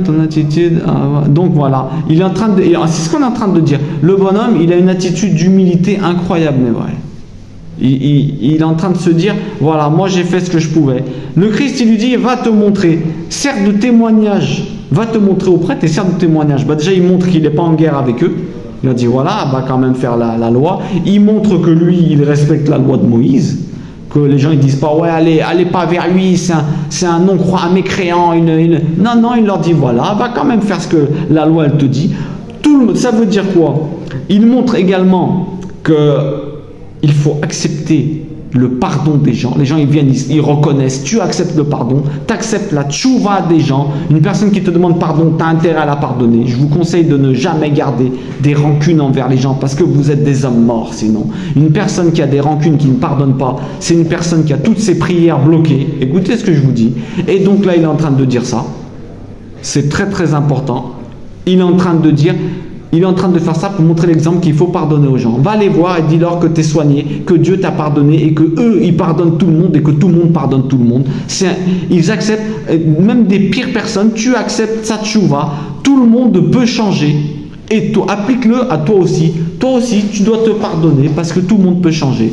Ton attitude, donc voilà. Il est en train de, c'est ce qu'on est en train de dire. Le bonhomme, il a une attitude d'humilité incroyable, mais vrai. Il est en train de se dire, voilà, moi j'ai fait ce que je pouvais. Le Christ, il lui dit, va te montrer, sers de témoignage, va te montrer aux prêtres et sers de témoignage. Bah, déjà, il montre qu'il n'est pas en guerre avec eux. Il a dit, voilà, va quand même faire la loi. Il montre que lui, il respecte la loi de Moïse. Que les gens, ils disent pas, ouais, allez pas vers lui, c'est un non-croyant, un mécréant. Non, il leur dit, voilà, va quand même faire ce que la loi, elle te dit. Ça veut dire quoi? Il montre également que il faut accepter le pardon des gens. Les gens, ils viennent, ils reconnaissent, tu acceptes le pardon, tu acceptes la tchouva des gens. Une personne qui te demande pardon, tu as intérêt à la pardonner. Je vous conseille de ne jamais garder des rancunes envers les gens parce que vous êtes des hommes morts sinon. Une personne qui a des rancunes, qui ne pardonne pas, c'est une personne qui a toutes ses prières bloquées. Écoutez ce que je vous dis. Et donc là, il est en train de dire ça. C'est très très important. Il est en train de dire... Il est en train de faire ça pour montrer l'exemple qu'il faut pardonner aux gens. Va les voir et dis-leur que tu es soigné, que Dieu t'a pardonné et que eux, ils pardonnent tout le monde et que tout le monde pardonne tout le monde. Ils acceptent, même des pires personnes, tu acceptes sa tchouva. Tout le monde peut changer. Et toi, applique-le à toi aussi. Toi aussi, tu dois te pardonner parce que tout le monde peut changer.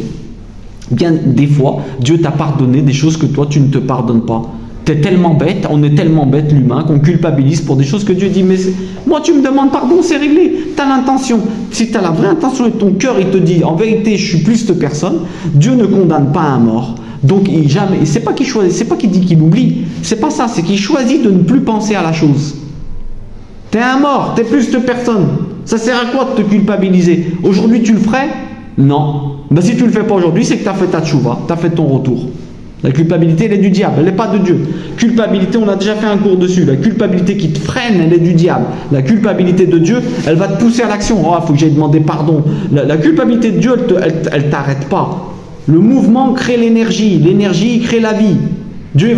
Bien, des fois, Dieu t'a pardonné des choses que toi, tu ne te pardonnes pas. Tu es tellement bête, on est tellement bête l'humain qu'on culpabilise pour des choses que Dieu dit, mais moi tu me demandes pardon, c'est réglé, tu as l'intention. Si tu as la vraie intention et ton cœur il te dit, en vérité je suis plus cette personne, Dieu ne condamne pas un mort. Donc jamais, c'est pas qu'il choisit, c'est pas qu'il dit qu'il oublie, c'est pas ça, c'est qu'il choisit de ne plus penser à la chose. Tu es un mort, tu es plus cette personne. Ça sert à quoi de te culpabiliser? Aujourd'hui tu le ferais? Non. Ben, si tu le fais pas aujourd'hui, c'est que tu as fait ta tchouva, tu as fait ton retour. La culpabilité, elle est du diable, elle n'est pas de Dieu. Culpabilité, on a déjà fait un cours dessus. La culpabilité qui te freine, elle est du diable. La culpabilité de Dieu, elle va te pousser à l'action. Oh, il faut que j'aille demander pardon. La culpabilité de Dieu, elle ne t'arrête pas. Le mouvement crée l'énergie crée la vie. Dieu,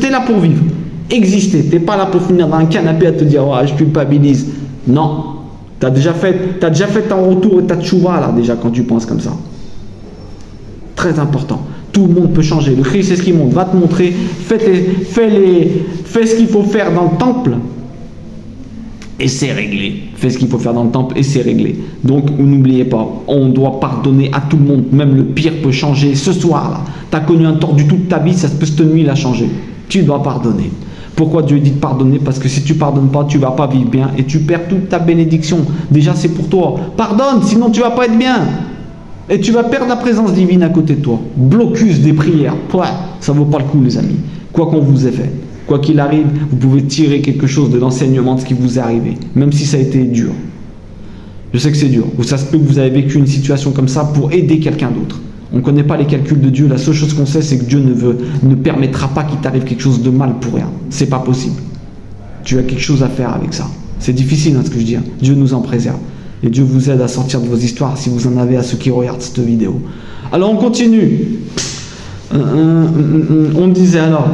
t'es là pour vivre, exister. Tu n'es pas là pour finir dans un canapé à te dire, oh, je culpabilise. Non. Tu as déjà fait ton retour et ta tchouva, là, déjà, quand tu penses comme ça. Très important. Tout le monde peut changer. Le Christ, c'est ce qu'il montre. Va te montrer. Fais ce qu'il faut faire dans le temple. Et c'est réglé. Fais ce qu'il faut faire dans le temple et c'est réglé. Donc, n'oubliez pas, on doit pardonner à tout le monde. Même le pire peut changer ce soir-là. Tu as connu un tordu toute ta vie, ça se peut cette nuit la changer. Tu dois pardonner. Pourquoi Dieu dit de pardonner? Parce que si tu ne pardonnes pas, tu ne vas pas vivre bien et tu perds toute ta bénédiction. Déjà, c'est pour toi. Pardonne, sinon tu ne vas pas être bien. Et tu vas perdre la présence divine à côté de toi. Blocus des prières. Ça ne vaut pas le coup, les amis. Quoi qu'on vous ait fait. Quoi qu'il arrive, vous pouvez tirer quelque chose de l'enseignement de ce qui vous est arrivé. Même si ça a été dur. Je sais que c'est dur. Ou ça se peut que vous avez vécu une situation comme ça pour aider quelqu'un d'autre. On ne connaît pas les calculs de Dieu. La seule chose qu'on sait, c'est que Dieu ne permettra pas qu'il t'arrive quelque chose de mal pour rien. C'est pas possible. Tu as quelque chose à faire avec ça. C'est difficile, hein, ce que je dis. Dieu nous en préserve. Et Dieu vous aide à sortir de vos histoires si vous en avez à ceux qui regardent cette vidéo. Alors on continue. On disait alors,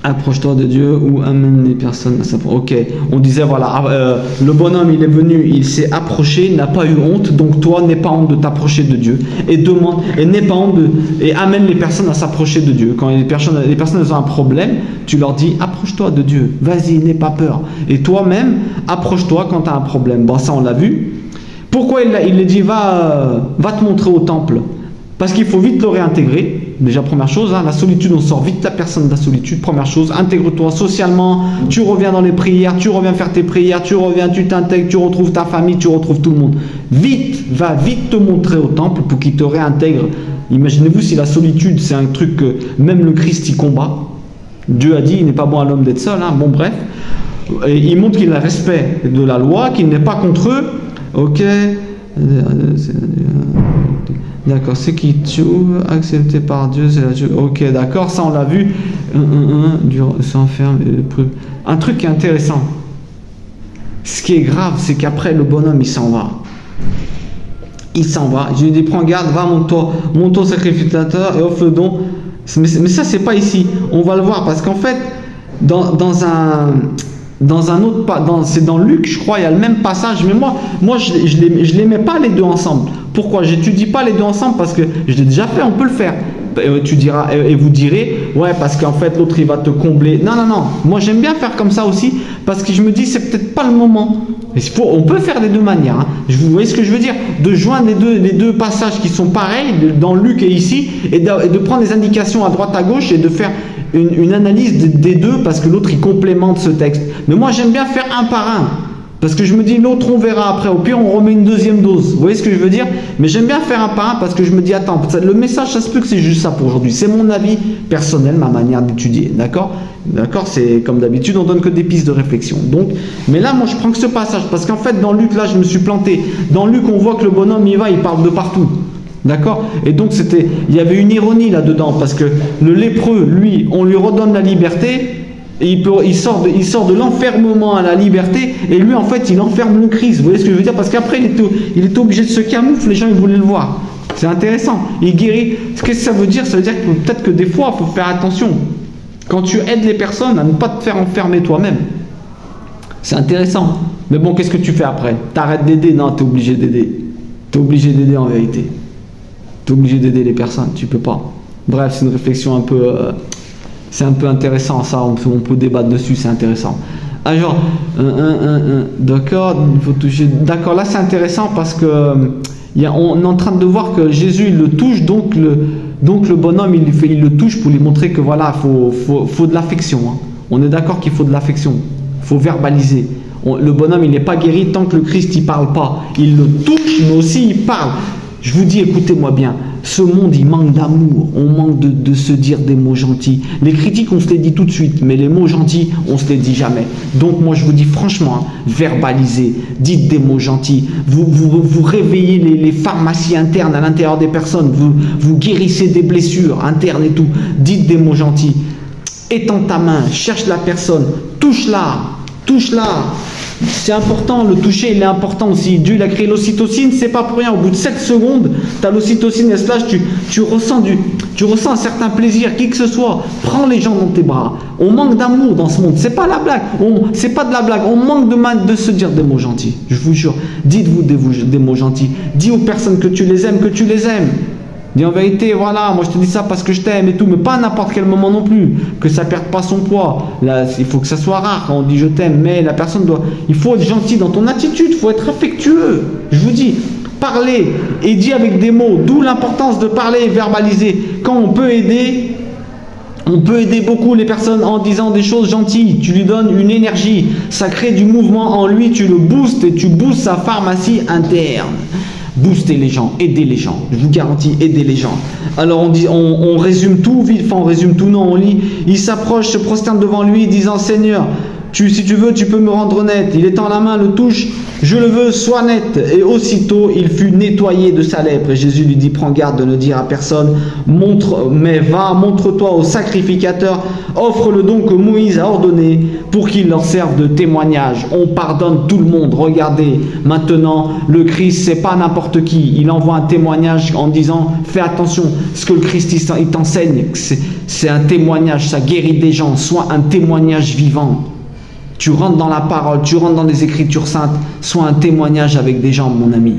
approche-toi de Dieu ou amène les personnes à sa... Ok, on disait voilà, le bonhomme il est venu, il s'est approché, n'a pas eu honte, donc toi n'aie pas honte de t'approcher de Dieu et demande, et n'aie pas honte et amène les personnes à s'approcher de Dieu. Quand les personnes ont un problème, tu leur dis approche-toi de Dieu, vas-y, n'aie pas peur. Et toi-même, approche-toi quand tu as un problème. Bon, ça on l'a vu. Pourquoi il dit va te montrer au temple? Parce qu'il faut vite le réintégrer. Déjà, première chose, hein, la solitude, on sort vite la personne de la solitude. Première chose, intègre-toi socialement, tu reviens dans les prières, tu reviens faire tes prières, tu reviens, tu t'intègres, tu retrouves ta famille, tu retrouves tout le monde. Vite, va vite te montrer au temple pour qu'il te réintègre. Imaginez-vous si la solitude, c'est un truc que même le Christ y combat. Dieu a dit, il n'est pas bon à l'homme d'être seul. Hein. Bon, bref. Et il montre qu'il a respect de la loi, qu'il n'est pas contre eux. Ok. D'accord, c'est qui tchouve, accepté par Dieu, c'est la tchouve. Ok, d'accord, ça on l'a vu. S'enferme. Un truc qui est intéressant. Ce qui est grave, c'est qu'après le bonhomme il s'en va. Il s'en va. Je lui dis prends garde, va, monte-toi sacrificateur et offre le don. Mais ça c'est pas ici. On va le voir parce qu'en fait, dans un Dans un autre, c'est dans Luc, je crois, il y a le même passage, mais moi je les mets pas les deux ensemble. Pourquoi? J'étudie pas les deux ensemble parce que je l'ai déjà fait, on peut le faire. Tu diras, et vous direz, ouais, parce qu'en fait l'autre il va te combler. Non, non, non, moi j'aime bien faire comme ça aussi parce que je me dis c'est peut-être pas le moment. On peut faire des deux manières, hein. Vous voyez ce que je veux dire? De joindre les deux passages qui sont pareils dans Luc et ici, et de prendre des indications à droite à gauche et de faire une analyse des deux parce que l'autre il complémente ce texte. Mais moi j'aime bien faire un par un parce que je me dis l'autre on verra après, au pire on remet une deuxième dose. Vous voyez ce que je veux dire? Mais j'aime bien faire un par un parce que je me dis attends, le message ça se peut que c'est juste ça pour aujourd'hui. C'est mon avis personnel, ma manière d'étudier, d'accord? D'accord, c'est comme d'habitude, on donne que des pistes de réflexion. Donc, mais là moi je prends que ce passage parce qu'en fait dans Luc là je me suis planté. Dans Luc on voit que le bonhomme il parle de partout. D'accord? Et donc il y avait une ironie là-dedans, parce que le lépreux, lui, on lui redonne la liberté, et il sort de l'enfermement à la liberté, et lui, en fait, il enferme le Christ. Vous voyez ce que je veux dire? Parce qu'après, il était obligé de se camoufler, les gens, ils voulaient le voir. C'est intéressant. Il guérit. Qu'est-ce que ça veut dire? Ça veut dire que peut-être que des fois, il faut faire attention. Quand tu aides les personnes à ne pas te faire enfermer toi-même. C'est intéressant. Mais bon, qu'est-ce que tu fais après? T'arrêtes d'aider? Non, tu es obligé d'aider. Tu es obligé d'aider en vérité. Tu es obligé d'aider les personnes, tu peux pas. Bref, c'est une réflexion un peu... c'est un peu intéressant, ça, on peut débattre dessus, c'est intéressant. Ah, genre, d'accord, il faut toucher... D'accord, là c'est intéressant parce que on est en train de voir que Jésus, il le touche, donc le bonhomme, il le touche pour lui montrer que voilà, faut de l'affection. Hein. On est d'accord qu'il faut de l'affection, il faut verbaliser. Le bonhomme, il n'est pas guéri tant que le Christ, il parle pas. Il le touche, mais aussi il parle. Je vous dis, écoutez-moi bien, ce monde, il manque d'amour, on manque de se dire des mots gentils. Les critiques, on se les dit tout de suite, mais les mots gentils, on se les dit jamais. Donc moi, je vous dis franchement, verbalisez, dites des mots gentils, vous réveillez les pharmacies internes à l'intérieur des personnes, vous guérissez des blessures internes et tout, dites des mots gentils. Étends ta main, cherche la personne, touche-la, touche-la. C'est important, le toucher il est important aussi. Dieu il a créé l'ocytocine, c'est pas pour rien. Au bout de 7 secondes, tu as l'ocytocine et slash, tu ressens un certain plaisir, qui que ce soit. Prends les gens dans tes bras. On manque d'amour dans ce monde, c'est pas la blague. C'est pas de la blague, on manque de se dire des mots gentils. Je vous jure, dites-vous des mots gentils. Dis aux personnes que tu les aimes, que tu les aimes. Dis en vérité, voilà, moi je te dis ça parce que je t'aime et tout, mais pas à n'importe quel moment non plus, que ça perde pas son poids. Là, il faut que ça soit rare quand on dit je t'aime, mais la personne il faut être gentil dans ton attitude, il faut être affectueux. Je vous dis, parlez et dis avec des mots, d'où l'importance de parler et verbaliser. Quand on peut aider beaucoup les personnes en disant des choses gentilles, tu lui donnes une énergie, ça crée du mouvement en lui, tu le boostes et tu boostes sa pharmacie interne. Booster les gens, aider les gens, je vous garantis, aider les gens. Alors on résume tout vite, enfin on résume tout, non, on lit. Il s'approche, se prosterne devant lui, disant Seigneur, si tu veux, tu peux me rendre net. Il étend la main, le touche, je le veux, sois net. Et aussitôt, il fut nettoyé de sa lèpre. Et Jésus lui dit, prends garde de ne dire à personne, mais va, montre-toi au sacrificateur, offre le don que Moïse a ordonné pour qu'il leur serve de témoignage. On pardonne tout le monde. Regardez, maintenant, le Christ, c'est pas n'importe qui. Il envoie un témoignage en disant, fais attention, ce que le Christ il t'enseigne, c'est un témoignage, ça guérit des gens, soit un témoignage vivant. Tu rentres dans la parole, tu rentres dans les Écritures saintes, sois un témoignage avec des gens, mon ami.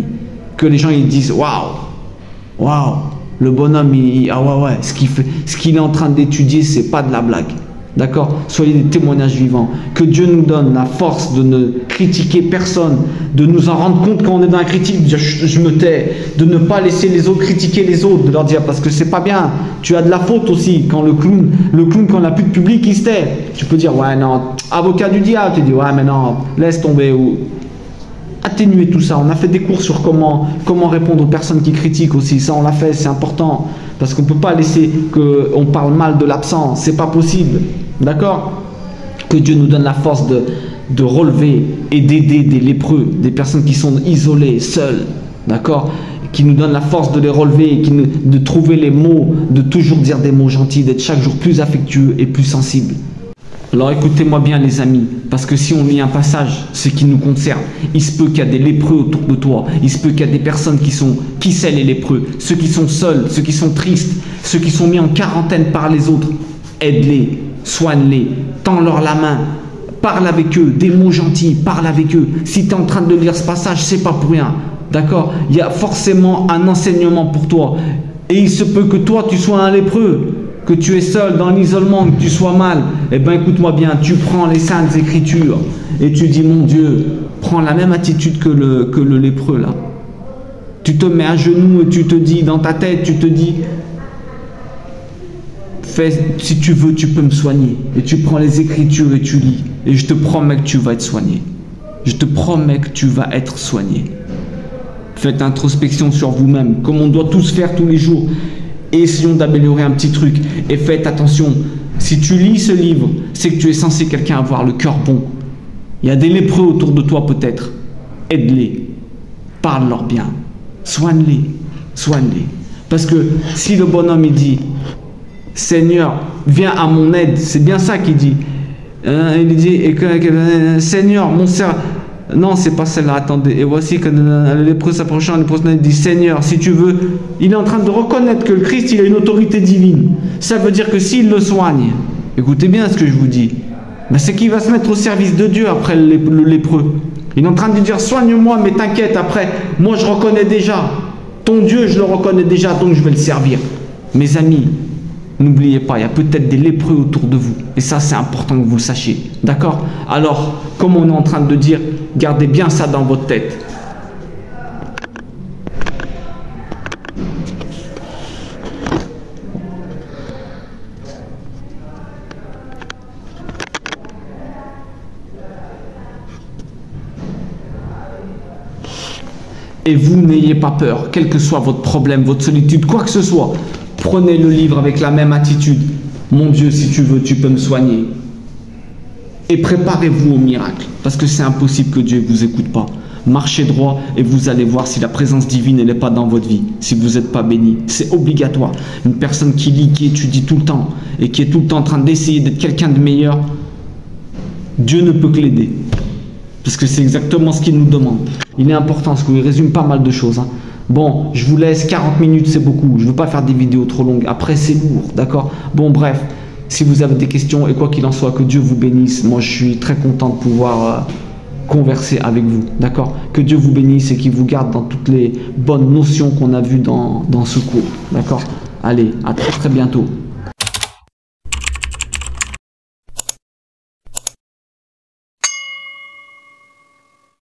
Que les gens ils disent waouh, le bonhomme, ah ouais, ce qu'il est en train d'étudier, c'est pas de la blague. D'accord? Soyez des témoignages vivants. Que Dieu nous donne la force de ne critiquer personne, de nous en rendre compte quand on est dans la critique, de dire je me tais, de ne pas laisser les autres critiquer les autres, de leur dire parce que c'est pas bien. Tu as de la faute aussi. Quand le clown quand il n'a plus de public, il se tait. Tu peux dire ouais non, avocat du diable, tu dis ouais mais non, laisse tomber ou atténuer tout ça. On a fait des cours sur comment répondre aux personnes qui critiquent aussi. Ça on l'a fait, c'est important parce qu'on ne peut pas laisser qu'on parle mal de l'absent. C'est pas possible. D'accord? Que Dieu nous donne la force de relever et d'aider des lépreux, des personnes qui sont isolées, seules, d'accord? Qui nous donne la force de les relever, de trouver les mots, de toujours dire des mots gentils, d'être chaque jour plus affectueux et plus sensible. Alors écoutez-moi bien les amis, parce que si on lit un passage, ce qui nous concerne, il se peut qu'il y a des lépreux autour de toi, il se peut qu'il y a des personnes qui c'est les lépreux, ceux qui sont seuls, ceux qui sont tristes, ceux qui sont mis en quarantaine par les autres, aide-les, soigne-les, tends-leur la main, Parle avec eux, des mots gentils, parle avec eux. Si tu es en train de lire ce passage, c'est pas pour rien. D'accord? Il y a forcément un enseignement pour toi. Et il se peut que toi, tu sois un lépreux, que tu es seul dans l'isolement, que tu sois mal. Eh bien, écoute-moi bien, tu prends les Saintes Écritures et tu dis, mon Dieu, prends la même attitude que le lépreux, là. Tu te mets à genoux et tu te dis, dans ta tête, tu te dis, si tu veux, tu peux me soigner. Et tu prends les Écritures et tu lis. Et je te promets que tu vas être soigné. Je te promets que tu vas être soigné. Faites introspection sur vous-même, comme on doit tous faire tous les jours. Et essayons d'améliorer un petit truc. Et faites attention, si tu lis ce livre, c'est que tu es censé quelqu'un avoir le cœur bon. Il y a des lépreux autour de toi peut-être. Aide-les. Parle-leur bien. Soigne-les. Soigne-les. Parce que si le bonhomme il dit, Seigneur, viens à mon aide, c'est bien ça qu'il dit. Il dit, Seigneur, mon serviteur. Non, c'est pas celle-là, attendez. Et voici que le lépreux s'approchant, le lépreux dit, Seigneur, si tu veux, il est en train de reconnaître que le Christ, il a une autorité divine. Ça veut dire que s'il le soigne, écoutez bien ce que je vous dis, ben c'est qu'il va se mettre au service de Dieu après le lépreux. Il est en train de dire, soigne-moi, mais t'inquiète, après, moi je reconnais déjà. Ton Dieu, je le reconnais déjà, donc je vais le servir. Mes amis, n'oubliez pas, il y a peut-être des lépreux autour de vous. Et ça, c'est important que vous le sachiez. D'accord? Alors, comme on est en train de dire, gardez bien ça dans votre tête. Et vous, n'ayez pas peur, quel que soit votre problème, votre solitude, quoi que ce soit. Prenez le livre avec la même attitude. Mon Dieu, si tu veux, tu peux me soigner. Et préparez-vous au miracle, parce que c'est impossible que Dieu ne vous écoute pas. Marchez droit et vous allez voir si la présence divine n'est pas dans votre vie, si vous n'êtes pas béni. C'est obligatoire. Une personne qui lit, qui étudie tout le temps et qui est tout le temps en train d'essayer d'être quelqu'un de meilleur, Dieu ne peut que l'aider. Parce que c'est exactement ce qu'il nous demande. Il est important, parce qu'il résume pas mal de choses. Hein. Bon, je vous laisse 40 minutes, c'est beaucoup. Je ne veux pas faire des vidéos trop longues. Après, c'est lourd, d'accord? Bon, bref, si vous avez des questions, et quoi qu'il en soit, que Dieu vous bénisse. Moi, je suis très content de pouvoir converser avec vous, d'accord? Que Dieu vous bénisse et qu'il vous garde dans toutes les bonnes notions qu'on a vues dans ce cours, d'accord? Allez, à très très bientôt.